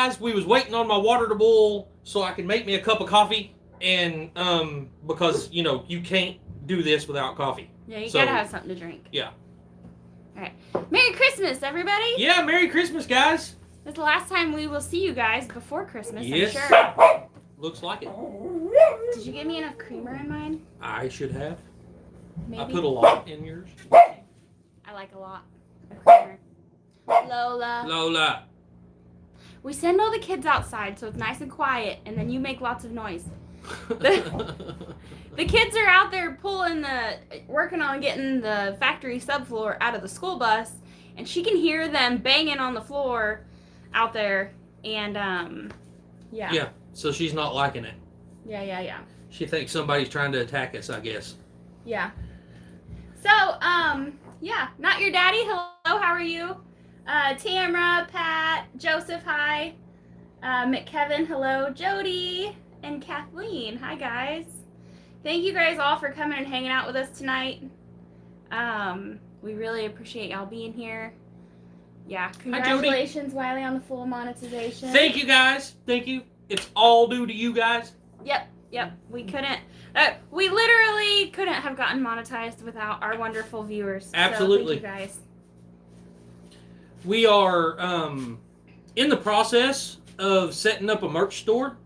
guys, we was waiting on my water to boil so I can make me a cup of coffee, and because you can't do this without coffee. Yeah, you gotta have something to drink. Yeah. All right. Merry Christmas, everybody. Yeah, Merry Christmas, guys. This is the last time we will see you guys before Christmas. Yes. I'm sure. Looks like it. Did you give me enough creamer in mine? I should have. Maybe. I put a lot in yours. I like a lot of creamer. Lola. Lola. We send all the kids outside so it's nice and quiet, and then you make lots of noise. The kids are out there working on getting the factory subfloor out of the school bus, and she can hear them banging on the floor out there, and yeah. Yeah, so she's not liking it. Yeah. She thinks somebody's trying to attack us, I guess. Yeah. So, yeah, Not Your Daddy, hello, how are you? Tamara, Pat, Joseph, hi. McKevin, hello. Jody and Kathleen, hi guys. Thank you guys all for coming and hanging out with us tonight. We really appreciate y'all being here. Yeah, congratulations, Wiley, on the full monetization. Thank you guys. Thank you. It's all due to you guys. Yep. We we literally couldn't have gotten monetized without our wonderful viewers. Absolutely. So thank you guys. We are in the process of setting up a merch store,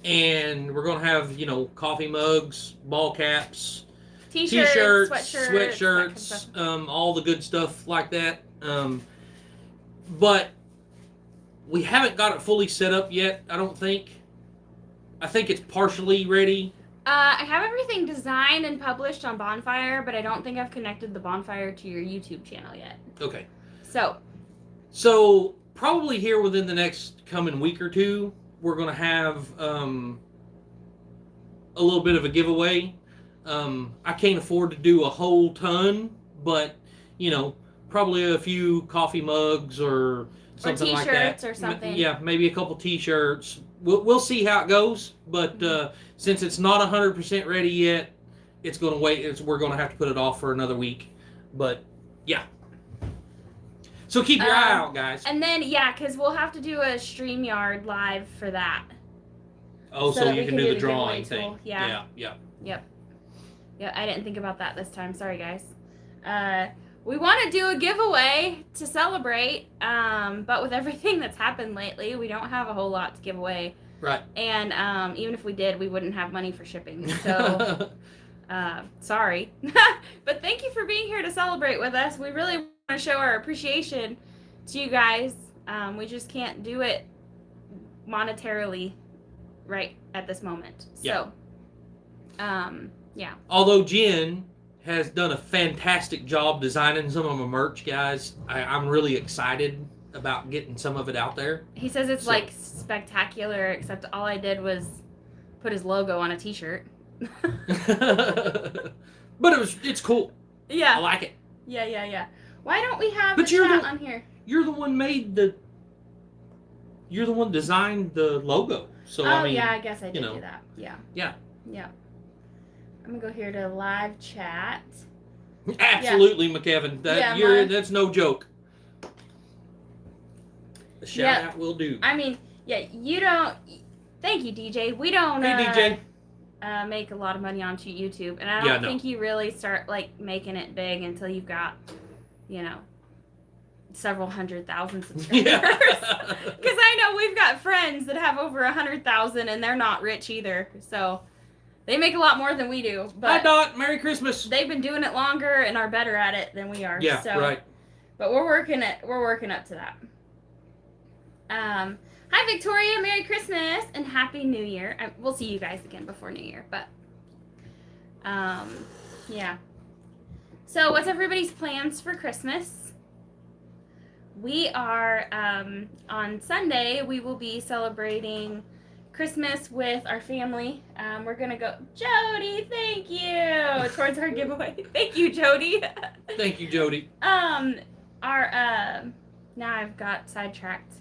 and we're going to have, coffee mugs, ball caps, t-shirts, sweatshirts, kind of all the good stuff like that. But we haven't got it fully set up yet, I don't think. I think it's partially ready. I have everything designed and published on Bonfire, but I don't think I've connected the Bonfire to your YouTube channel yet. Okay. So probably here within the next coming week or two, we're going to have a little bit of a giveaway. I can't afford to do a whole ton, but, probably a few coffee mugs or something like that. Or t-shirts or something. Yeah, maybe a couple t-shirts. We'll see how it goes, but since it's not 100% ready yet, it's going to wait. We're going to have to put it off for another week. But, yeah. So keep your eye out, guys. And then, because we'll have to do a StreamYard live for that. Oh, so you can do the drawing thing. Yeah. Yep, I didn't think about that this time. Sorry, guys. We want to do a giveaway to celebrate, but with everything that's happened lately, we don't have a whole lot to give away. Right. And even if we did, we wouldn't have money for shipping. So, sorry. But thank you for being here to celebrate with us. We really want to show our appreciation to you guys. We just can't do it monetarily right at this moment. So, yeah. Although Jen has done a fantastic job designing some of my merch, guys. I'm really excited about getting some of it out there. He says it's like spectacular, except all I did was put his logo on a t-shirt. But it's cool. Yeah. I like it. Yeah. Why don't we have the chat on here? You're the one designed the logo. So yeah, I guess I did do that. Yeah. Yeah. I'm gonna go here to live chat. Absolutely, McKevin. That's no joke. The shout out will do. I mean, you don't. Thank you, DJ. We don't. Hey, DJ. Make a lot of money onto YouTube, and I don't think you really start making it big until you've got, several 100,000 subscribers. Because I know we've got friends that have over 100,000, and they're not rich either. So. They make a lot more than we do. But hi, Dot. Merry Christmas. They've been doing it longer and are better at it than we are. Yeah, right. But we're working up to that. Hi, Victoria. Merry Christmas and Happy New Year. We'll see you guys again before New Year. But, yeah. So what's everybody's plans for Christmas? We are, on Sunday, we will be celebrating Christmas with our family. We're gonna go, Jody, thank you, towards our giveaway. Thank you, Jody. Thank you, Jody. Now I've got sidetracked.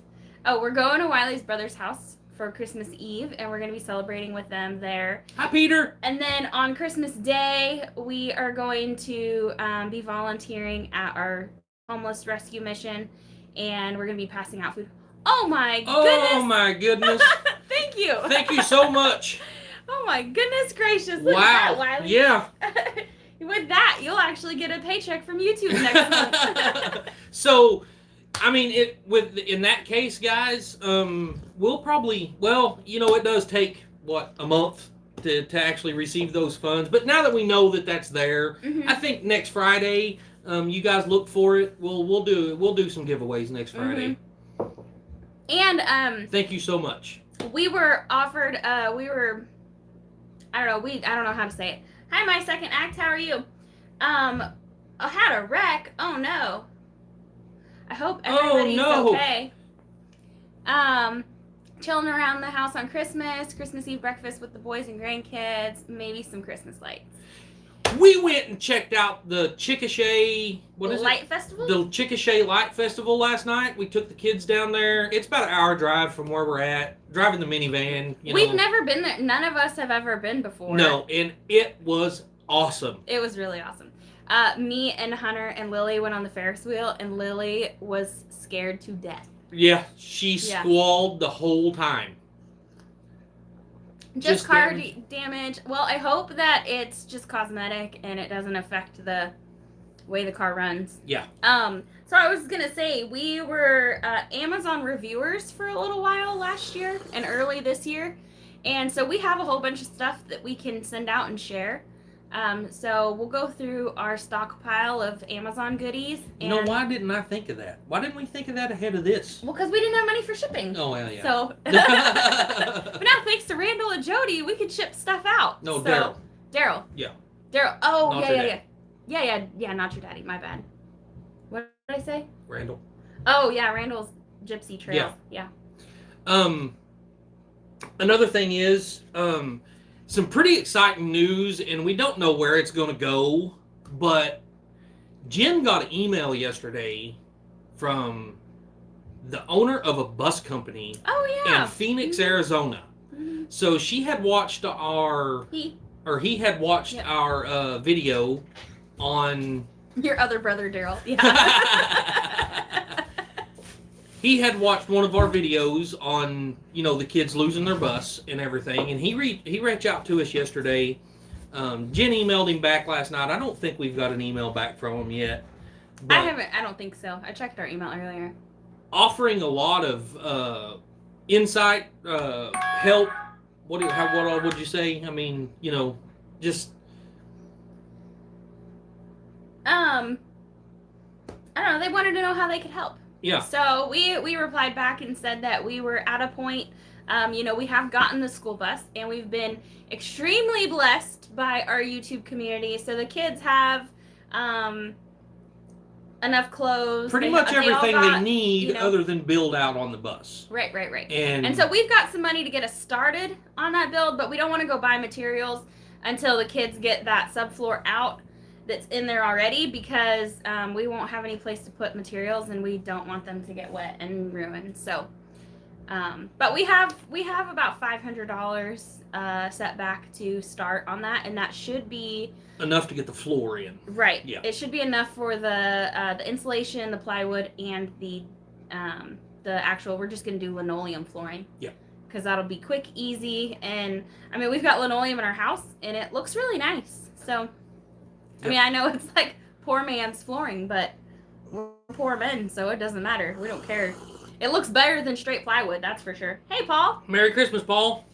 Oh, we're going to Wiley's brother's house for Christmas Eve, and we're gonna be celebrating with them there. Hi, Peter. And then on Christmas Day, we are going to be volunteering at our homeless rescue mission, and we're gonna be passing out food. Oh my goodness. Oh my goodness. Thank you. Thank you so much. Oh my goodness gracious. Look Wow. at that, Wiley. Yeah. With that, you'll actually get a paycheck from YouTube next month. So, I mean, in that case, guys, we'll probably, well, you know, it does take, what, a month to actually receive those funds. But now that we know that that's there, I think next Friday, you guys look for it. We'll do some giveaways next Friday. And thank you so much. We were offered. I don't know how to say it. Hi, my second act. How are you? I had a wreck. Oh no. I hope everybody's okay. Chilling around the house on Christmas Eve breakfast with the boys and grandkids, maybe some Christmas lights. We went and checked out the Chickasha, Light Festival? The Chickasha Light Festival last night. We took the kids down there. It's about an hour drive from where we're at. Driving the minivan. We've never been there. None of us have ever been before. No, and it was awesome. It was really awesome. Me and Hunter and Lily went on the Ferris wheel, and Lily was scared to death. Yeah, she squalled the whole time. Just car damage. Well, I hope that it's just cosmetic and it doesn't affect the way the car runs. Yeah. So I was gonna say, we were Amazon reviewers for a little while last year and early this year, and so we have a whole bunch of stuff that we can send out and share. So we'll go through our stockpile of Amazon goodies. And why didn't I think of that? Why didn't we think of that ahead of this? Well, because we didn't have money for shipping. Oh, well, yeah. So, but now thanks to Randall and Jody, we could ship stuff out. No, so, Daryl. Yeah. Daryl. Oh, Not your dad. Yeah, not your daddy. My bad. What did I say? Randall. Oh, yeah, Randall's Gypsy Trails. Yeah. Another thing is, some pretty exciting news, and we don't know where it's going to go, but Jen got an email yesterday from the owner of a bus company in Phoenix, Arizona. Mm-hmm. So she had watched he had watched our video on... Your other brother, Daryl. Yeah. He had watched one of our videos on, the kids losing their bus and everything, and he reached out to us yesterday. Jen emailed him back last night. I don't think we've got an email back from him yet. I don't think so. I checked our email earlier. Offering a lot of insight, help. What all would you say? I mean, just... I don't know. They wanted to know how they could help. Yeah. So we replied back and said that we were at a point, we have gotten the school bus, and we've been extremely blessed by our YouTube community. So the kids have enough clothes. Pretty much everything they need other than build out on the bus. Right. And so we've got some money to get us started on that build, but we don't want to go buy materials until the kids get that subfloor out that's in there already, because we won't have any place to put materials, and we don't want them to get wet and ruined. So, but we have about $500 set back to start on that, and that should be enough to get the floor in. Right. Yeah. It should be enough for the insulation, the plywood, and the actual. We're just gonna do linoleum flooring. Yeah. Because that'll be quick, easy, and I mean, we've got linoleum in our house, and it looks really nice. So. I mean, I know it's like poor man's flooring, but we're poor men, so it doesn't matter. We don't care. It looks better than straight plywood, that's for sure. Hey, Paul. Merry Christmas, Paul.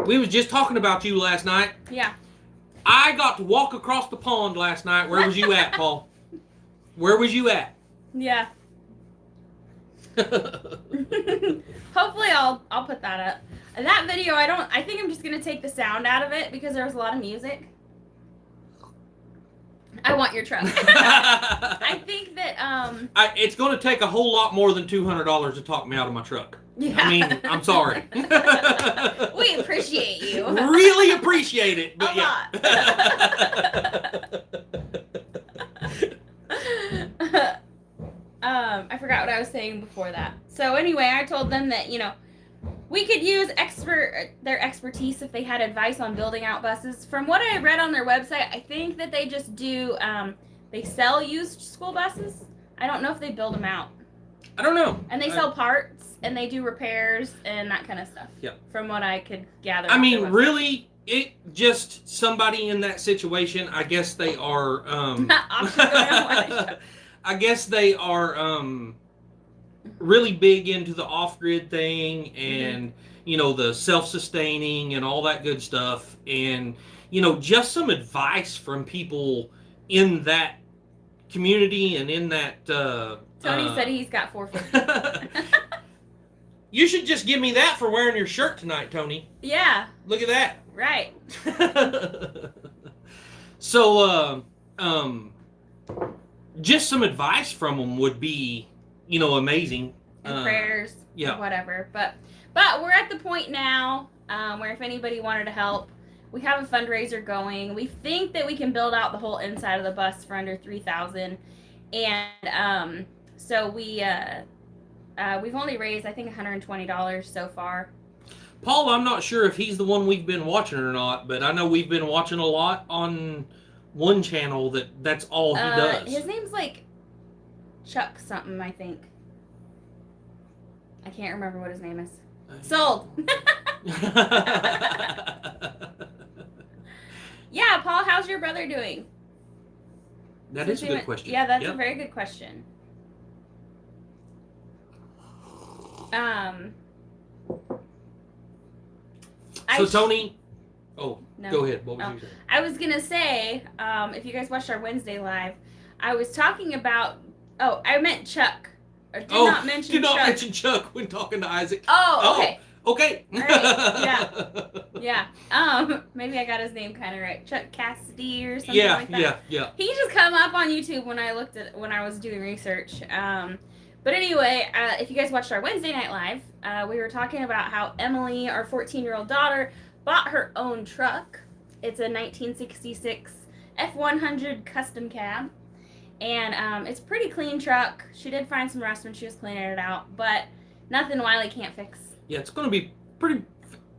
We was just talking about you last night. Yeah. I got to walk across the pond last night. Where was you at, Paul? Where was you at? Yeah. Hopefully I'll put that up. That video, I think I'm just going to take the sound out of it because there was a lot of music. I want your truck. I think that it's going to take a whole lot more than $200 to talk me out of my truck. Yeah. I mean, I'm sorry. We appreciate you. Really appreciate it. But a lot. I forgot what I was saying before that. So anyway, I told them that, we could use their expertise if they had advice on building out buses. From what I read on their website, I think that they just do, they sell used school buses. I don't know if they build them out. I don't know. And they sell parts and they do repairs and that kind of stuff. Yeah. From what I could gather. I mean, really, it just somebody in that situation. I guess they are. I guess they are really big into the off-grid thing and the self-sustaining and all that good stuff. And just some advice from people in that community and in that. Tony said he's got 450. You should just give me that for wearing your shirt tonight, Tony. Yeah. Look at that. Right. So, just some advice from them would be, amazing. And prayers. Yeah. Whatever. But we're at the point now where if anybody wanted to help, we have a fundraiser going. We think that we can build out the whole inside of the bus for under $3,000, and so we've only raised I think $120 so far. Paul, I'm not sure if he's the one we've been watching or not, but I know we've been watching a lot on one channel that's all he does. His name's like Chuck something, I think. I can't remember what his name is. Sold. Yeah, Paul, how's your brother doing? That is a good question. Yeah, that's a very good question. So Tony, no. Go ahead. What was you saying? I was gonna say, if you guys watched our Wednesday live, I was talking about. Oh, I meant Chuck. Or did not mention Chuck when talking to Isaac. Oh, okay. Okay. All right. Yeah. Maybe I got his name kind of right. Chuck Cassidy or something like that. Yeah. He just come up on YouTube when I was doing research. But anyway, if you guys watched our Wednesday night live, we were talking about how Emily, our 14-year-old daughter, bought her own truck. It's a 1966 F100 custom cab. And it's a pretty clean truck. She did find some rust when she was cleaning it out, but nothing Wiley can't fix. Yeah, it's going to be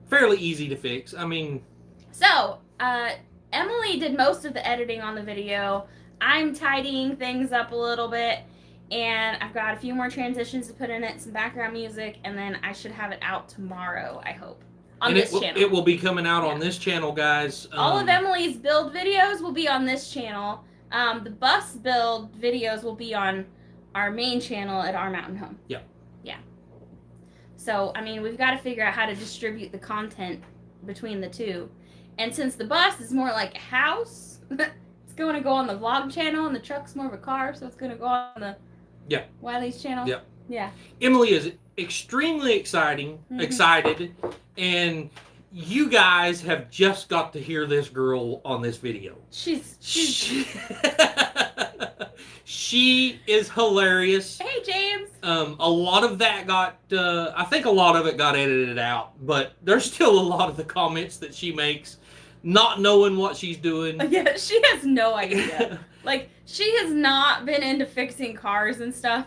fairly easy to fix. I mean... So, Emily did most of the editing on the video. I'm tidying things up a little bit, and I've got a few more transitions to put in it, some background music, and then I should have it out tomorrow, I hope, on this channel. It will be coming out on this channel, guys. All of Emily's build videos will be on this channel. The bus build videos will be on our main channel at Our Mountain Home. Yeah. Yeah. So, I mean, we've got to figure out how to distribute the content between the two. And since the bus is more like a house, it's going to go on the vlog channel, and the truck's more of a car, so it's going to go on the Wiley's channel. Yeah. Yeah. Emily is extremely excited, and you guys have just got to hear this girl on this video. She is hilarious. Hey, James. A lot of that I think a lot of it got edited out, but there's still a lot of the comments that she makes, not knowing what she's doing. Yeah, she has no idea. Like, she has not been into fixing cars and stuff.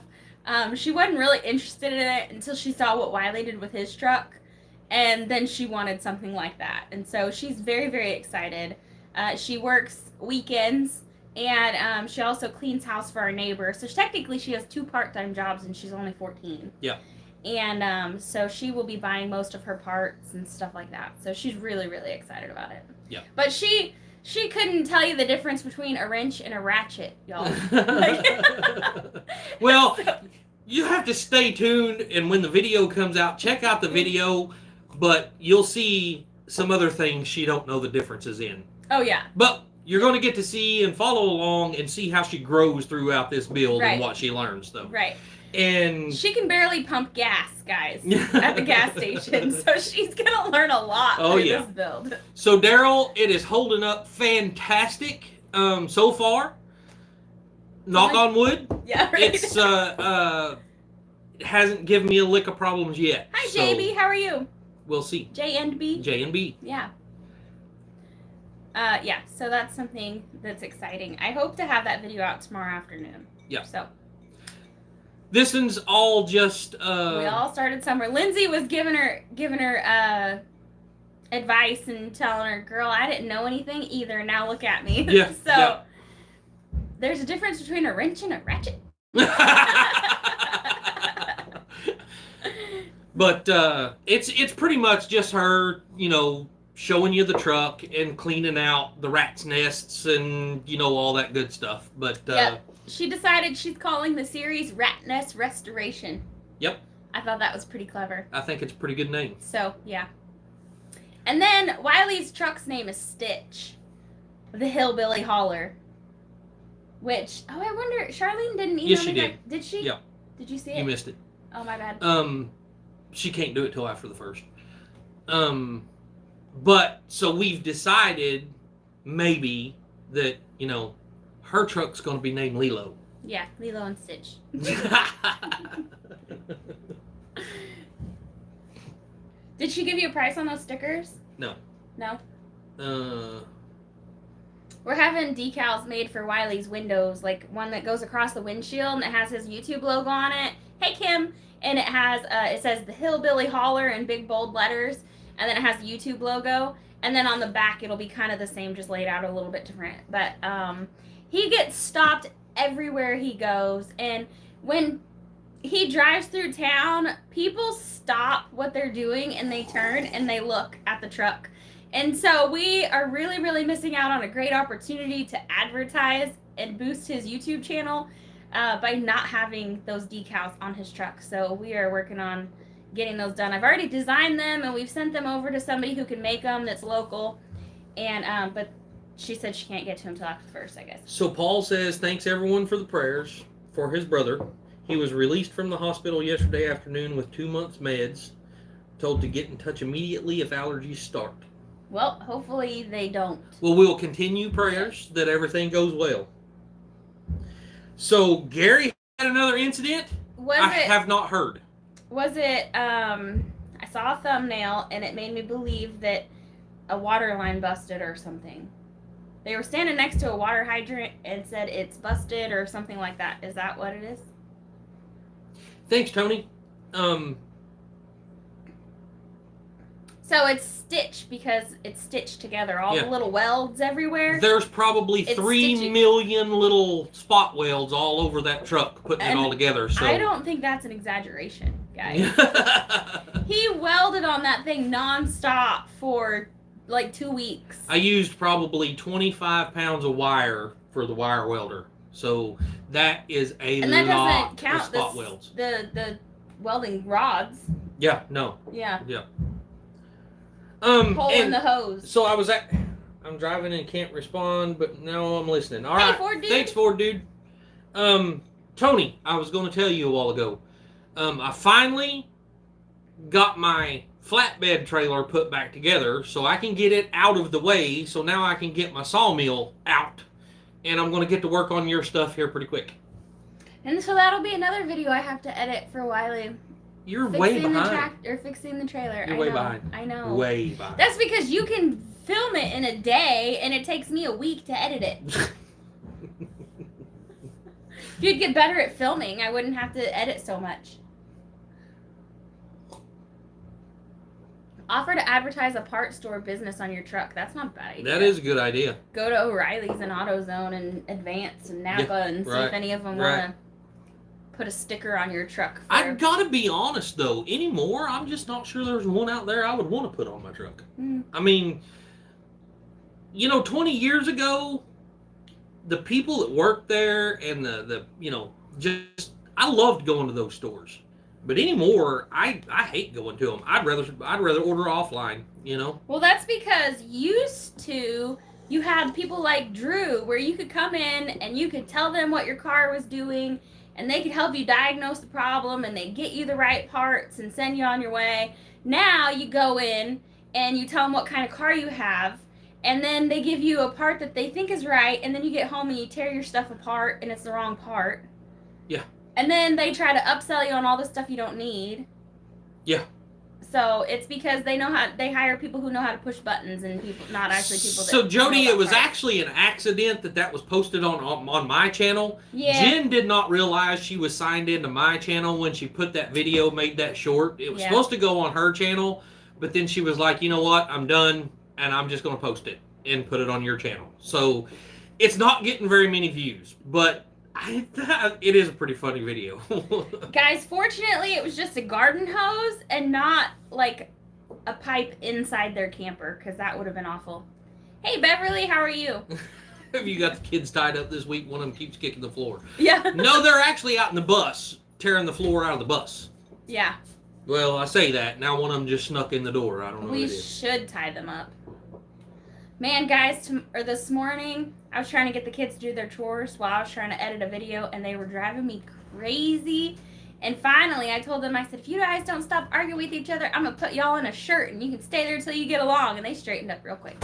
She wasn't really interested in it until she saw what Wiley did with his truck. And then she wanted something like that. And so she's very, very excited. She works weekends, and she also cleans house for our neighbor. So technically she has 2 part-time jobs, and she's only 14. Yeah. And so she will be buying most of her parts and stuff like that. So she's really, really excited about it. Yeah. But she couldn't tell you the difference between a wrench and a ratchet, y'all. Well, you have to stay tuned, and when the video comes out, check out the video. But you'll see some other things she don't know the differences in. Oh, yeah. But you're going to get to see and follow along and see how she grows throughout this build and what she learns, though. Right. And she can barely pump gas, guys, at the gas station. So she's going to learn a lot through this build. So, Daryl, it is holding up fantastic so far. Knock on wood. Yeah, right. It's it hasn't given me a lick of problems yet. Hi, JB. How are you? We'll see. J and B. J and B. Yeah. So that's something that's exciting. I hope to have that video out tomorrow afternoon. Yeah. So. This one's all just. We all started somewhere. Lindsay was giving her advice and telling her, "Girl, I didn't know anything either. Now look at me." Yeah. There's a difference between a wrench and a ratchet. But it's pretty much just her, showing you the truck and cleaning out the rat's nests and all that good stuff. But yep. She decided she's calling the series Rat Nest Restoration. Yep. I thought that was pretty clever. I think it's a pretty good name. So yeah. And then Wiley's truck's name is Stitch, the Hillbilly Hauler. Which I wonder, Charlene didn't email yes, she me did. Back. Did she? Yeah. Did you see it? You missed it. Oh my bad. She can't do it till after the 1st. But so we've decided maybe that, her truck's going to be named Lilo. Yeah, Lilo and Stitch. Did she give you a price on those stickers? No. No? We're having decals made for Wiley's windows, like one that goes across the windshield and it has his YouTube logo on it. Hey, Kim. And it has, it says the Hillbilly Hauler in big bold letters. And then it has the YouTube logo. And then on the back, it'll be kind of the same, just laid out a little bit different. But he gets stopped everywhere he goes. And when he drives through town, people stop what they're doing and they turn and they look at the truck. And so we are really, really missing out on a great opportunity to advertise and boost his YouTube channel by not having those decals on his truck. So we are working on getting those done. I've already designed them and we've sent them over to somebody who can make them that's local. And but she said she can't get to him till after the 1st, I guess. So Paul says, thanks everyone for the prayers for his brother. He was released from the hospital yesterday afternoon with 2 months meds, told to get in touch immediately if allergies start. Well, hopefully they don't. Well, we'll continue prayers that everything goes well. So Gary had another incident? I have not heard. Was it, I saw a thumbnail and it made me believe that a water line busted or something. They were standing next to a water hydrant and said it's busted or something like that. Is that what it is? Thanks, Tony. So it's stitched because it's stitched together. All the little welds everywhere. There's probably 3 million little spot welds all over that truck putting it all together. So I don't think that's an exaggeration, guys. He welded on that thing nonstop for like 2 weeks. I used probably 25 pounds of wire for the wire welder. So that is a and that lot doesn't count of spot welds. The welding rods. Yeah, no. Yeah. Yeah. Hole in the hose. So I'm driving and can't respond, but now I'm listening. All right. Ford dude. Thanks, Ford dude. Tony, I was going to tell you a while ago. I finally got my flatbed trailer put back together so I can get it out of the way. So now I can get my sawmill out, and I'm going to get to work on your stuff here pretty quick. And so that'll be another video I have to edit for Wiley. You're way behind. Fixing the trailer. You're way behind. I know. Way behind. That's because you can film it in a day, and it takes me a week to edit it. If you'd get better at filming, I wouldn't have to edit so much. Offer to advertise a parts store business on your truck. That's not a bad idea. That is a good idea. Go to O'Reilly's and AutoZone and Advance and Napa and see if any of them want to put a sticker on your truck. I gotta be honest though, anymore, I'm just not sure there's one out there I would want to put on my truck. I mean, 20 years ago, the people that worked there and the I loved going to those stores. But anymore, I hate going to them. I'd rather order offline, Well, that's because used to you had people like Drew where you could come in and you could tell them what your car was doing and they could help you diagnose the problem and they'd get you the right parts and send you on your way. Now you go in and you tell them what kind of car you have and then they give you a part that they think is right and then you get home and you tear your stuff apart and it's the wrong part. Yeah. And then they try to upsell you on all the stuff you don't need. Yeah. So it's because they hire people who know how to push buttons and people, not actually people that. So Jody, it was actually an accident that was posted on my channel. Yeah. Jen did not realize she was signed into my channel when she put that video, made that short. It was supposed to go on her channel, but then she was like, you know what, I'm done, and I'm just going to post it and put it on your channel. So it's not getting very many views, but It is a pretty funny video. Guys, fortunately, it was just a garden hose and not like a pipe inside their camper, because that would have been awful. Hey, Beverly, how are you? Have you got the kids tied up this week? One of them keeps kicking the floor. Yeah. No, they're actually out in the bus, tearing the floor out of the bus. Yeah. Well, I say that. Now one of them just snuck in the door. I don't know what it is. We should tie them up. Man, guys, this morning, I was trying to get the kids to do their chores while I was trying to edit a video, and they were driving me crazy. And finally, I told them, I said, if you guys don't stop arguing with each other, I'm going to put y'all in a shirt, and you can stay there until you get along. And they straightened up real quick.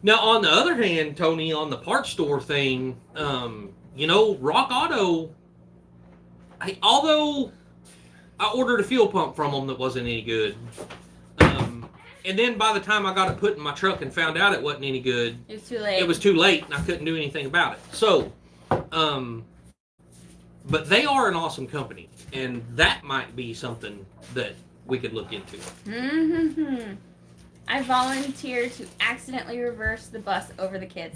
Now, on the other hand, Tony, on the parts store thing, Rock Auto, although I ordered a fuel pump from them that wasn't any good, and then by the time I got it put in my truck and found out it wasn't any good, it was too late. It was too late, and I couldn't do anything about it. So, but they are an awesome company, and that might be something that we could look into. Mm-hmm. I volunteered to accidentally reverse the bus over the kids.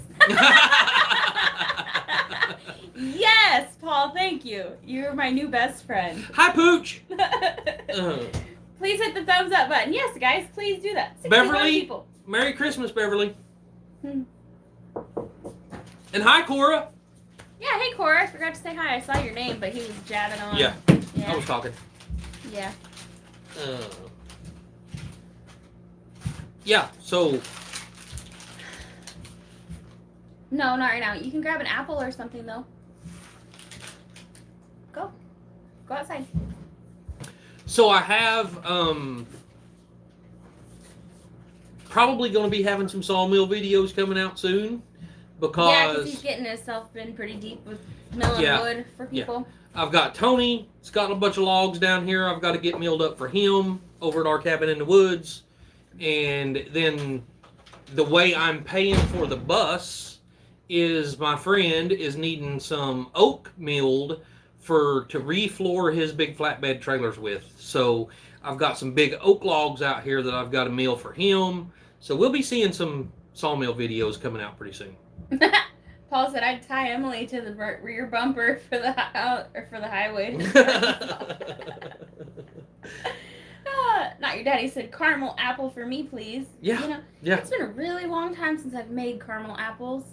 Yes, Paul, thank you. You're my new best friend. Hi, Pooch. Please hit the thumbs up button. Yes, guys, please do that. Beverly, people. Merry Christmas, Beverly. And hi, Cora. Yeah, hey, Cora. I forgot to say hi. I saw your name, but he was jabbing on. Yeah. I was talking. Yeah. Yeah, so... No, not right now. You can grab an apple or something, though. Go. Go outside. So I have, probably going to be having some sawmill videos coming out soon, because... Yeah, because he's getting himself in pretty deep with milling wood for people. Yeah. I've got Tony. He's got a bunch of logs down here I've got to get milled up for him over at our cabin in the woods. And then the way I'm paying for the bus is my friend is needing some oak milled to refloor his big flatbed trailers with. So I've got some big oak logs out here that I've got to mill for him. So we'll be seeing some sawmill videos coming out pretty soon. Paul said I'd tie Emily to the rear bumper for the highway. Not your daddy said caramel apple for me, please. Yeah. It's been a really long time since I've made caramel apples.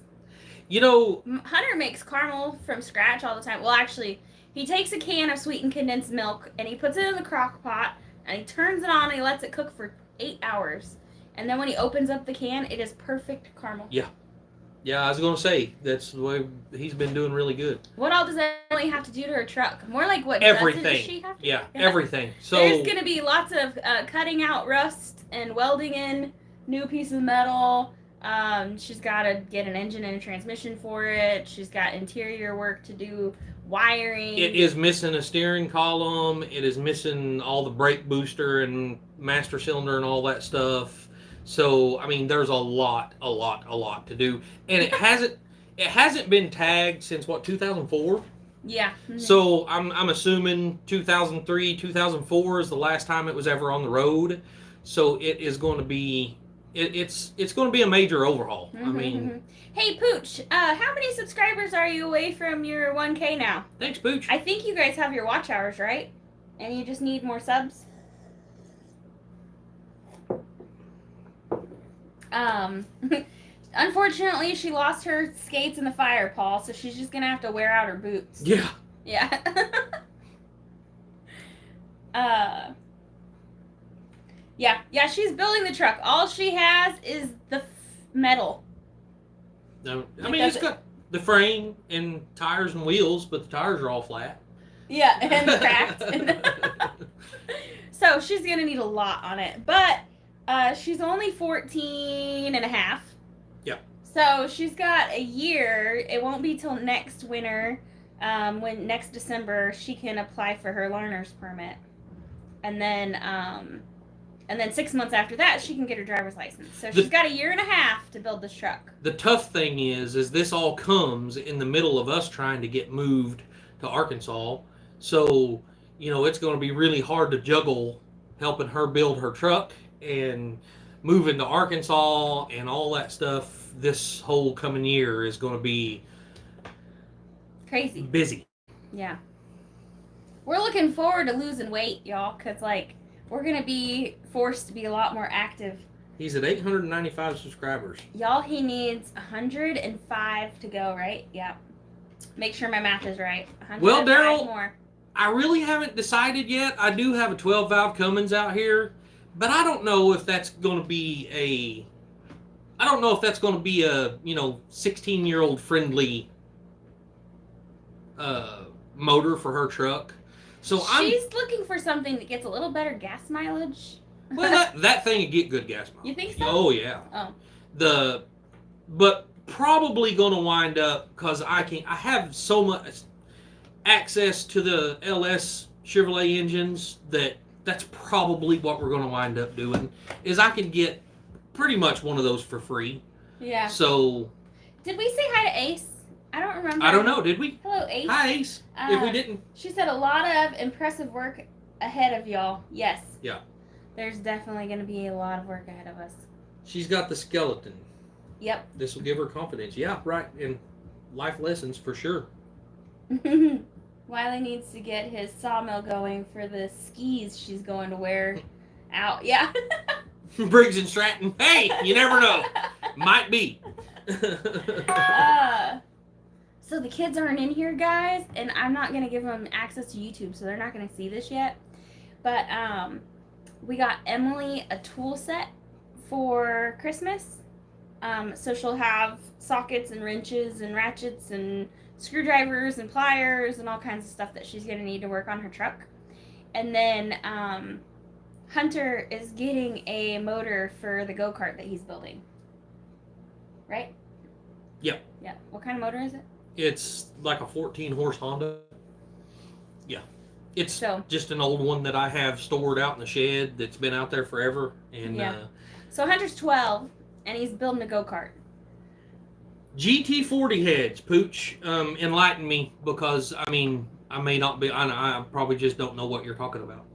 Hunter makes caramel from scratch all the time. Well, actually, he takes a can of sweetened condensed milk and he puts it in the crock pot and he turns it on and he lets it cook for 8 hours. And then when he opens up the can, it is perfect caramel. Yeah. Yeah, I was going to say, that's the way he's been doing really good. What all does Emily have to do to her truck? More like what everything. Does she have to do? Everything. So there's going to be lots of cutting out rust and welding in new pieces of metal. She's got to get an engine and a transmission for it. She's got interior work to do, wiring. It is missing a steering column. It is missing all the brake booster and master cylinder and all that stuff. So, I mean, there's a lot to do. And it hasn't been tagged since, 2004? Yeah. Mm-hmm. So, I'm assuming 2003, 2004 is the last time it was ever on the road. So, it is going to be, it's going to be a major overhaul. Mm-hmm, I mean... Hey, Pooch, how many subscribers are you away from your 1K now? Thanks, Pooch. I think you guys have your watch hours, right? And you just need more subs? Unfortunately, she lost her skates in the fire, Paul, so she's just gonna have to wear out her boots. Yeah. Yeah. Yeah, she's building the truck. All she has is the metal. I mean, it's got the frame and tires and wheels, but the tires are all flat. Yeah, and cracked. So she's gonna need a lot on it, but she's only 14 and a half. Yeah. So she's got a year. It won't be till next winter, when next December she can apply for her learner's permit, and then 6 months after that she can get her driver's license. So she's got a year and a half to build this truck. The tough thing is this all comes in the middle of us trying to get moved to Arkansas. So, it's going to be really hard to juggle helping her build her truck and moving to Arkansas and all that stuff. This whole coming year is going to be Crazy. busy. Yeah. We're looking forward to losing weight, y'all, because, like, we're going to be forced to be a lot more active. He's at 895 subscribers. Y'all, he needs 105 to go, right? Yeah. Make sure my math is right. Well, Daryl, more. I really haven't decided yet. I do have a 12-valve Cummins out here, but I don't know if that's going to be a 16-year-old friendly motor for her truck. So she's looking for something that gets a little better gas mileage. Well, that thing would get good gas mileage. You think so? Oh yeah. Oh. But probably going to wind up, because I have so much access to the LS Chevrolet engines that's probably what we're going to wind up doing. Is I can get pretty much one of those for free. Yeah. So. Did we say hi to Ace? I don't remember. I don't know. Did we? Hello, Ace. Hi, Ace. If we didn't. She said a lot of impressive work ahead of y'all. Yes. Yeah. There's definitely going to be a lot of work ahead of us. She's got the skeleton. Yep. This will give her confidence. Yeah, right. And life lessons for sure. Wiley needs to get his sawmill going for the skis she's going to wear out. Yeah. Briggs and Stratton. Hey, you never know. Might be. So the kids aren't in here, guys, and I'm not going to give them access to YouTube, so they're not going to see this yet. But we got Emily a tool set for Christmas. So she'll have sockets and wrenches and ratchets and screwdrivers and pliers and all kinds of stuff that she's going to need to work on her truck. And then Hunter is getting a motor for the go-kart that he's building. Right? Yep. Yeah. What kind of motor is it? It's like a 14-horse Honda. Yeah. It's So, just an old one that I have stored out in the shed that's been out there forever. And yeah. So Hunter's 12, and he's building a go-kart. GT40 heads, Pooch, enlighten me, because, I mean, I may not be, I probably just don't know what you're talking about.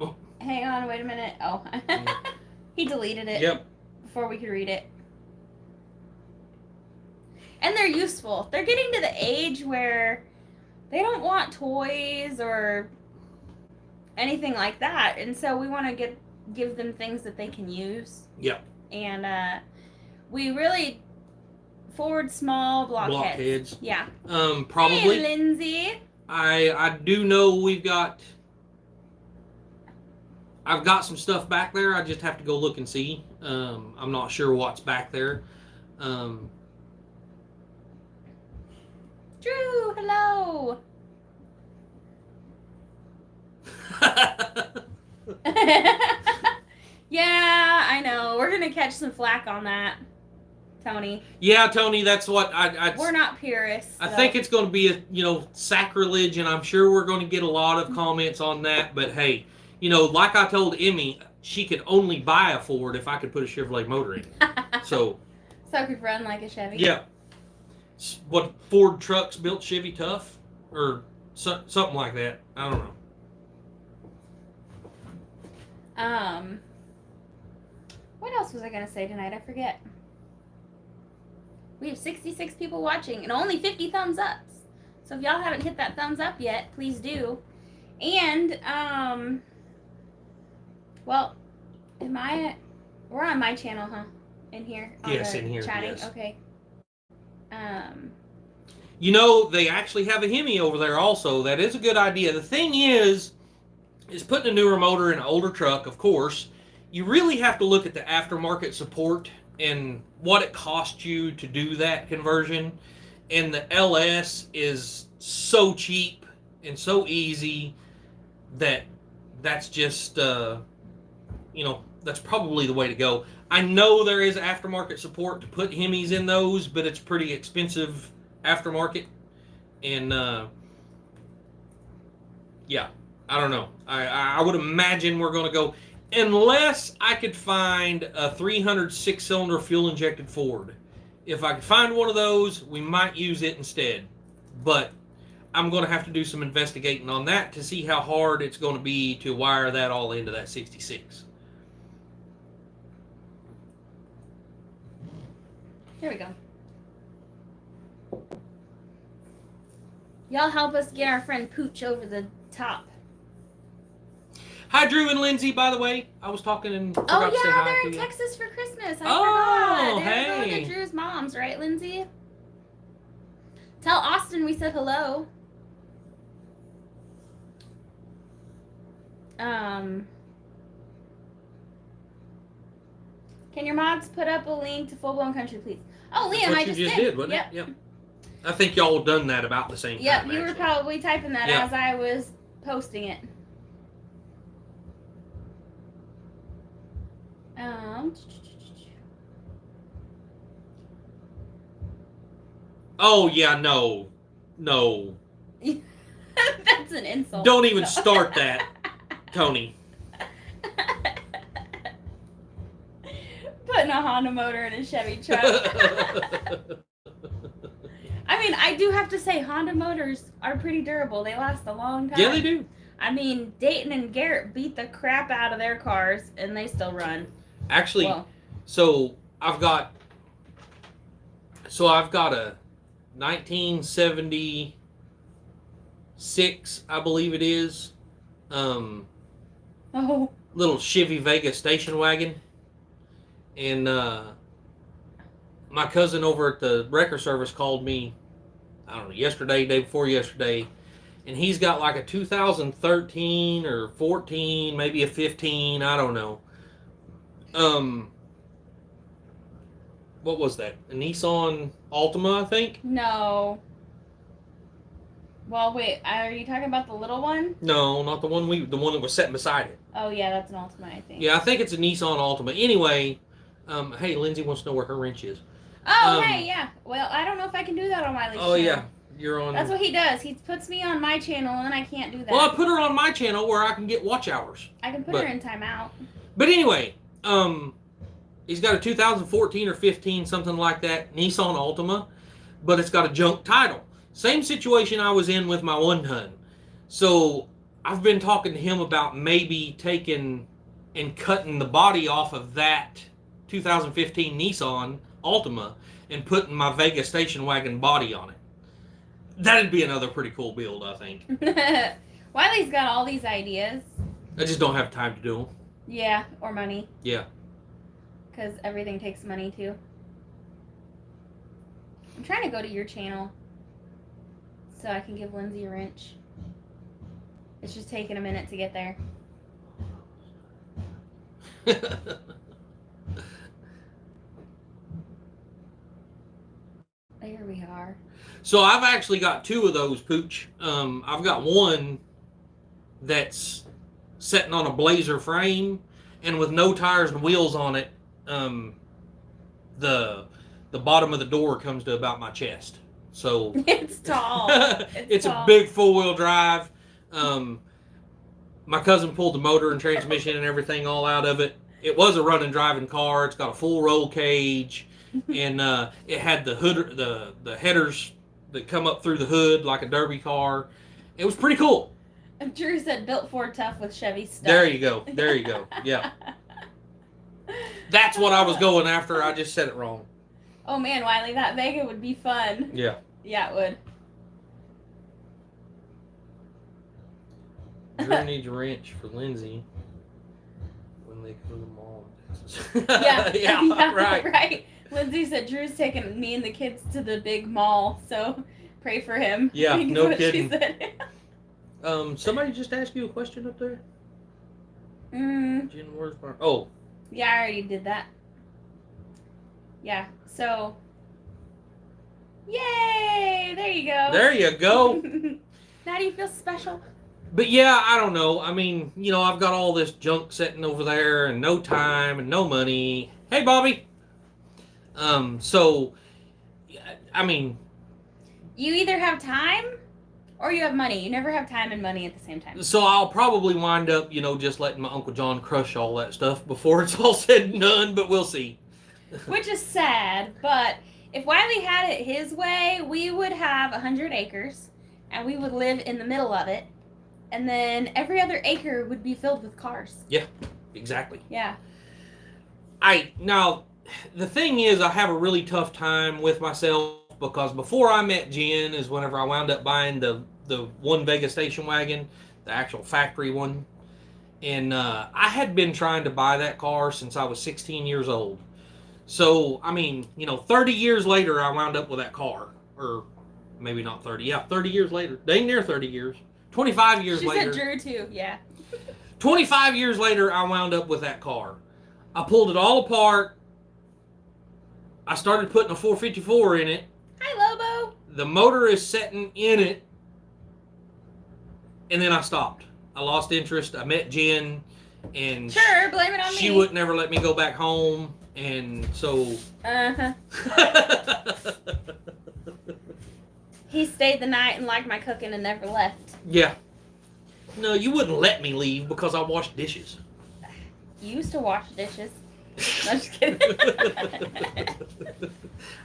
Oh. Hang on, wait a minute. Oh. He deleted it. Yep. Before we could read it. And they're useful. They're getting to the age where they don't want toys or anything like that. And so we want to give them things that they can use. Yep. And we really forward small blockheads. Yeah. Probably. Hey, Lindsay. I do know I've got some stuff back there. I just have to go look and see. I'm not sure what's back there. Drew, hello. Yeah, I know. We're going to catch some flack on that, Tony. Yeah, Tony, that's what we're not purists. I think it's going to be sacrilege, and I'm sure we're going to get a lot of comments on that. But hey, like I told Emmy, she could only buy a Ford if I could put a Chevrolet motor in. So it could run like a Chevy. Yeah. What, Ford trucks built Chevy tough? Or something like that. I don't know. What else was I going to say tonight? I forget. We have 66 people watching and only 50 thumbs ups. So if y'all haven't hit that thumbs up yet, please do. And, well, we're on my channel, huh? In here? Yes, in here, chatting? yes. Okay. They actually have a Hemi over there also. That is a good idea. The thing is putting a newer motor in an older truck, of course, you really have to look at the aftermarket support and what it costs you to do that conversion. And the LS is so cheap and so easy that's just, that's probably the way to go. I know there is aftermarket support to put Hemis in those, but it's pretty expensive aftermarket. And, yeah, I don't know. I would imagine we're going to go, unless I could find a 306-cylinder fuel-injected Ford. If I could find one of those, we might use it instead. But I'm going to have to do some investigating on that to see how hard it's going to be to wire that all into that 66. Here we go. Y'all help us get our friend Pooch over the top. Hi, Drew and Lindsay, by the way. I was talking and forgot to say hi they're to in you. Texas for Christmas. I Oh, forgot. They're hey. going to Drew's mom's, right, Lindsay? Tell Austin we said hello. Can your mods put up a link to Full Blown Country, please? Oh, Liam, I just did. Wasn't Yep. it? Yep. I think y'all have done that about the same time. Yep, you were probably typing that Yeah. as I was posting it. Oh, yeah, no. That's an insult. Don't even start that, Tony. Putting a Honda motor in a Chevy truck. I mean, I do have to say, Honda motors are pretty durable. They last a long time. Yeah, they do. I mean, Dayton and Garrett beat the crap out of their cars, and they still run. Actually, so I've got a 1976, I believe it is, little Chevy Vega station wagon, and my cousin over at the wrecker service called me, I don't know, yesterday, day before yesterday, and he's got like a 2013 or 14, maybe a 15, I don't know. What was that? A Nissan Altima, I think? No. Well, wait, are you talking about the little one? No, not the one that was sitting beside it. Oh, yeah, that's an Altima, I think. Yeah, I think it's a Nissan Altima. Anyway, hey, Lindsay wants to know where her wrench is. Oh, hey, yeah. Well, I don't know if I can do that on Wiley's channel. Yeah. You're on... That's what he does. He puts me on my channel, and then I can't do that. Well, I put her on my channel where I can get watch hours. I can put her in timeout. But anyway, he's got a 2014 or 15, something like that, Nissan Altima, but it's got a junk title. Same situation I was in with my 1-ton. So I've been talking to him about maybe taking and cutting the body off of that 2015 Nissan Altima and putting my Vega station wagon body on it. That'd be another pretty cool build, I think. Wiley's got all these ideas. I just don't have time to do them. Yeah, or money. Yeah. Because everything takes money, too. I'm trying to go to your channel so I can give Lindsay a wrench. It's just taking a minute to get there. There we are. So I've actually got 2 of those, Pooch. I've got one that's sitting on a Blazer frame and with no tires and wheels on it. The bottom of the door comes to about my chest. So it's tall. It's a big 4-wheel drive. My cousin pulled the motor and transmission and everything all out of it. It was a running driving car. It's got a full roll cage, and it had the hood, the headers that come up through the hood like a derby car. It was pretty cool. Drew said built Ford tough with Chevy stuff. There you go. There you go. Yeah. That's what I was going after. I just said it wrong. Oh man, Wiley, that Vega would be fun. Yeah. Yeah, it would. Drew needs a wrench for Lindsay when they go to the mall. Yeah, right. Right. Lindsay said Drew's taking me and the kids to the big mall, so pray for him. Yeah, no kidding. She said. Somebody just asked you a question up there? Jen, where's my... Oh. Yeah, I already did that. Yeah, so... Yay! There you go. There you go. Now do you feel special? But yeah, I don't know. I mean, I've got all this junk sitting over there and no time and no money. Hey, Bobby. So, I mean... You either have time or you have money. You never have time and money at the same time. So I'll probably wind up, just letting my Uncle John crush all that stuff before it's all said and done, but we'll see. Which is sad, but if Wiley had it his way, we would have 100 acres, and we would live in the middle of it, and then every other acre would be filled with cars. Yeah, exactly. Yeah. Now, the thing is, I have a really tough time with myself because before I met Jen is whenever I wound up buying the one Vega station wagon, the actual factory one. And I had been trying to buy that car since I was 16 years old. So, I mean, 30 years later, I wound up with that car. Or maybe not 30. Yeah, 30 years later. Dang near 30 years. 25 years later. She said Drew, too. Yeah. 25 years later, I wound up with that car. I pulled it all apart. I started putting a 454 in it. Hi, Lobo. The motor is setting in it. And then I stopped. I lost interest. I met Jen, and sure, blame it on me. She would never let me go back home, and so. He stayed the night and liked my cooking and never left. Yeah. No, you wouldn't let me leave because I washed dishes. You used to wash dishes. No, just kidding.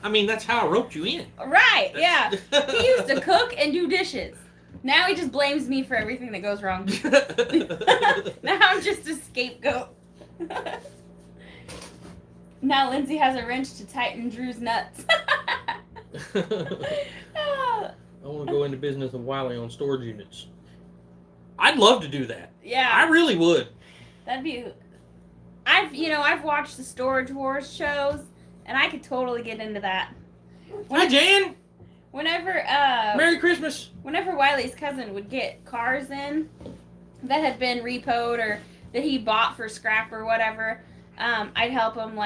I mean, that's how I roped you in. Right? Yeah. He used to cook and do dishes. Now he just blames me for everything that goes wrong. Now I'm just a scapegoat. Now Lindsay has a wrench to tighten Drew's nuts. I want to go into business with Wiley on storage units. I'd love to do that. Yeah. I really would. That'd be... I've watched the Storage Wars shows, and I could totally get into that. Hi, Jan! Whenever, Merry Christmas! Whenever Wiley's cousin would get cars in that had been repoed or that he bought for scrap or whatever, I'd help him,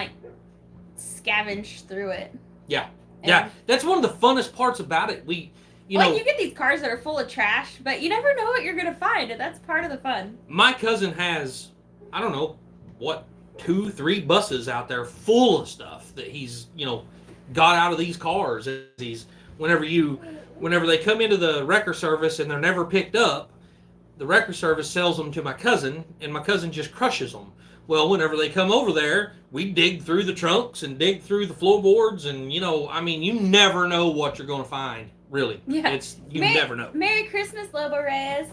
scavenge through it. Yeah. Yeah, that's one of the funnest parts about it. You get these cars that are full of trash, but you never know what you're going to find, and that's part of the fun. My cousin has, I don't know, 2-3 buses out there full of stuff that he's, got out of these cars. Whenever they come into the wrecker service and they're never picked up, the wrecker service sells them to my cousin, and my cousin just crushes them. Well, whenever they come over there, we dig through the trunks and dig through the floorboards, and you never know what you're going to find. Really, yeah. You never know. Merry Christmas, Lobo Reyes.